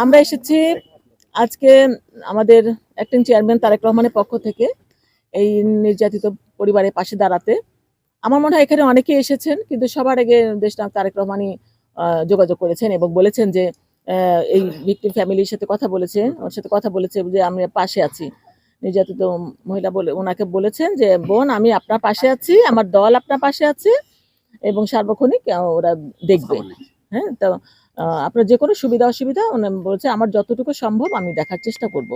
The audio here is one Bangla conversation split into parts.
আমরা এসেছি আজকে আমাদের অ্যাক্টিং চেয়ারম্যান তারেক রহমানের পক্ষ থেকে এই নির্যাতিত পরিবারের পাশে দাঁড়াতে। আমার মনে হয় এখানে অনেকেই এসেছেন, কিন্তু সবার আগে দেশনায়ক তারেক রহমানই যোগাযোগ করেছেন এবং বলেছেন যে এই ভিকটিম ফ্যামিলির সাথে কথা বলেছে, ওর সাথে কথা বলেছে যে আমি পাশে আছি। নির্যাতিত মহিলা বলে ওনাকে বলেছেন যে বোন, আমি আপনার পাশে আছি, আমার দল আপনার পাশে আছে এবং সার্বক্ষণিক ওরা দেখবে। হ্যাঁ, তো আপনার যে কোনো সুবিধা অসুবিধা বলছে আমার যতটুকু সম্ভব আমি দেখার চেষ্টা করব।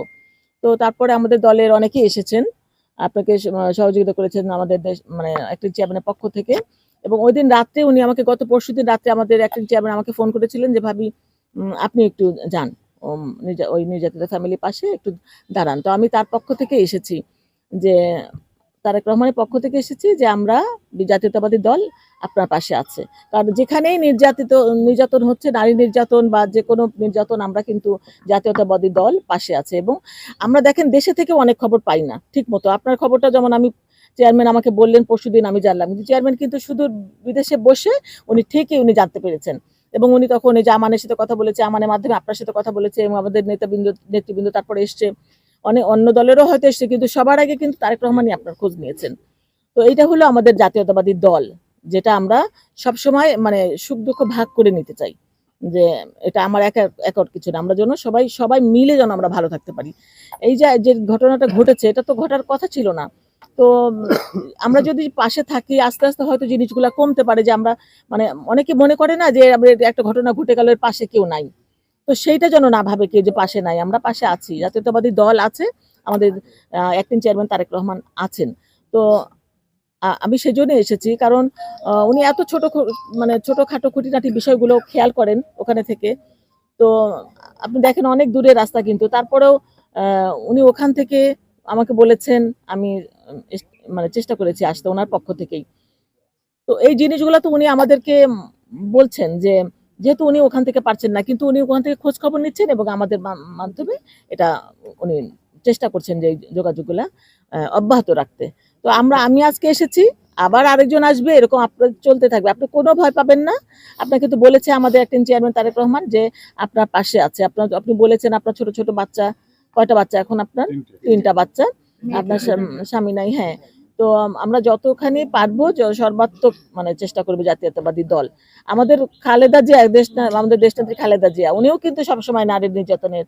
তো তারপরে আমাদের দলের অনেকেই এসেছেন, আপনাকে সহযোগিতা করেছেন আমাদের দেশ মানে অ্যাক্টিং চেয়ারম্যানের পক্ষ থেকে। এবং ওই দিন রাত্রে উনি আমাকে গত পরশুদিন রাত্রে আমাদের অ্যাক্টিং চেয়ারম্যান আমাকে ফোন করেছিলেন যে ভাবি আপনি একটু যান ওই নির্যাতিত ফ্যামিলির পাশে একটু দাঁড়ান। তো আমি তার পক্ষ থেকে এসেছি, যে তারেক রহমানের পক্ষ থেকে এসেছি যে আমরা জাতীয়তাবাদী দল আপনার পাশে আছে। কারণ যেখানেই নির্যাতন হচ্ছে, নারী নির্যাতন বা যে কোনো নির্যাতন, আমরা কিন্তু জাতীয়তাবাদী দল পাশে আছে। এবং আমরা দেখেন দেশে থেকে অনেক খবর পাই না ঠিক মতো। আপনার খবরটা যেমন আমি চেয়ারম্যান আমাকে বললেন পরশুদিন, আমি জানলাম, কিন্তু চেয়ারম্যান কিন্তু শুধু বিদেশে বসে উনি ঠিকই উনি জানতে পেরেছেন। এবং উনি তখন এই যে আমানের সাথে কথা বলেছে, আমানের মাধ্যমে আপনার সাথে কথা বলেছে এবং আমাদের নেতৃবৃন্দ তারপরে এসছে, অনেক অন্য দলেরও হয়তো এসছে, কিন্তু সবার আগে কিন্তু তারেক রহমানই আপনার খোঁজ নিয়েছেন। তো এইটা হলো আমাদের জাতীয়তাবাদী দল, যেটা আমরা সবসময় মানে সুখ দুঃখ ভাগ করে নিতে চাই, যে এটা আমার একার কিছু না, আমরা যেন সবাই সবাই মিলে যেন আমরা ভালো থাকতে পারি। এই যে ঘটনাটা ঘটেছে, এটা তো ঘটার কথা ছিল না। তো আমরা যদি পাশে থাকি, আস্তে আস্তে হয়তো জিনিসগুলো কমতে পারে। যে আমরা মানে অনেকে মনে করে না যে একটা ঘটনা ঘটে গেল, এর পাশে কেউ নাই। তো সেইটা যেন না ভাবে কেউ যে পাশে নাই, আমরা পাশে আছি, জাতীয়তাবাদী দল আছে, আমাদের অ্যাক্টিং চেয়ারম্যান তারেক রহমান আছেন। তো আমি সেজন্য এসেছি, কারণ উনি এত মানে ছোটখাটো খুঁটিনাটি বিষয়গুলো খেয়াল করেন ওখানে থেকে। তো আপনি দেখেন অনেক দূরের রাস্তা, কিন্তু তারপরেও উনি ওখান থেকে আমাকে বলেছেন, আমি মানে চেষ্টা করেছি আসতে ওনার পক্ষ থেকেই। তো এই জিনিসগুলো তো উনি আমাদেরকে বলছেন যে যেহেতু উনি ওখান থেকে পারছেন না, কিন্তু উনি ওখান থেকে খোঁজ খবর নিচ্ছেন এবং আমাদের মাধ্যমে এটা উনি চেষ্টা করছেন যে এই যোগাযোগগুলা অব্যাহত রাখতে। তো আমি আজকে এসেছি, আবার আরেকজন আসবে, এরকম আপনার চলতে থাকবে। আপনি কোনো ভয় পাবেন না। আপনাকে তো বলেছে আমাদের অ্যাক্টিং চেয়ারম্যান তারেক রহমান যে আপনার পাশে আছে। আপনি বলেছেন আপনার ছোট ছোট বাচ্চা, কয়টা বাচ্চা এখন আপনার? 3টা বাচ্চা। আপনার স্বামী নাই। হ্যাঁ, তো আমরা যতখানি পারবো সর্বাত্মক মানে চেষ্টা করবো জাতীয়তাবাদী দল। আমাদের খালেদা জিয়া, আমাদের দেশনেত্রী খালেদা জিয়া, উনিও কিন্তু সবসময় নারী নির্যাতনের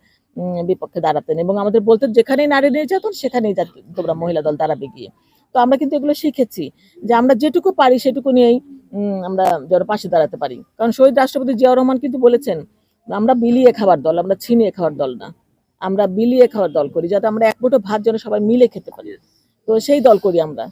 বিপক্ষে দাঁড়াতেন এবং আমাদের বলতেন যেখানেই নারী নির্যাতন সেখানেই তোমরা মহিলা দল দাঁড়াবে গিয়ে। তো আমরা কিন্তু এগুলো শিখেছি যে আমরা যেটুকু পারি সেটুকু নিয়েই আমরা যেন পাশে দাঁড়াতে পারি। কারণ শহীদ রাষ্ট্রপতি জিয়াউর রহমান কিন্তু বলেছেন, আমরা বিলিয়ে খাবার দল, আমরা ছিনিয়ে খাওয়ার দল না, আমরা বিলিয়ে খাওয়ার দল করি, যাতে আমরা এক মুঠো ভাত যেন সবাই মিলে খেতে পারি। তো সেই দল করি আমরা।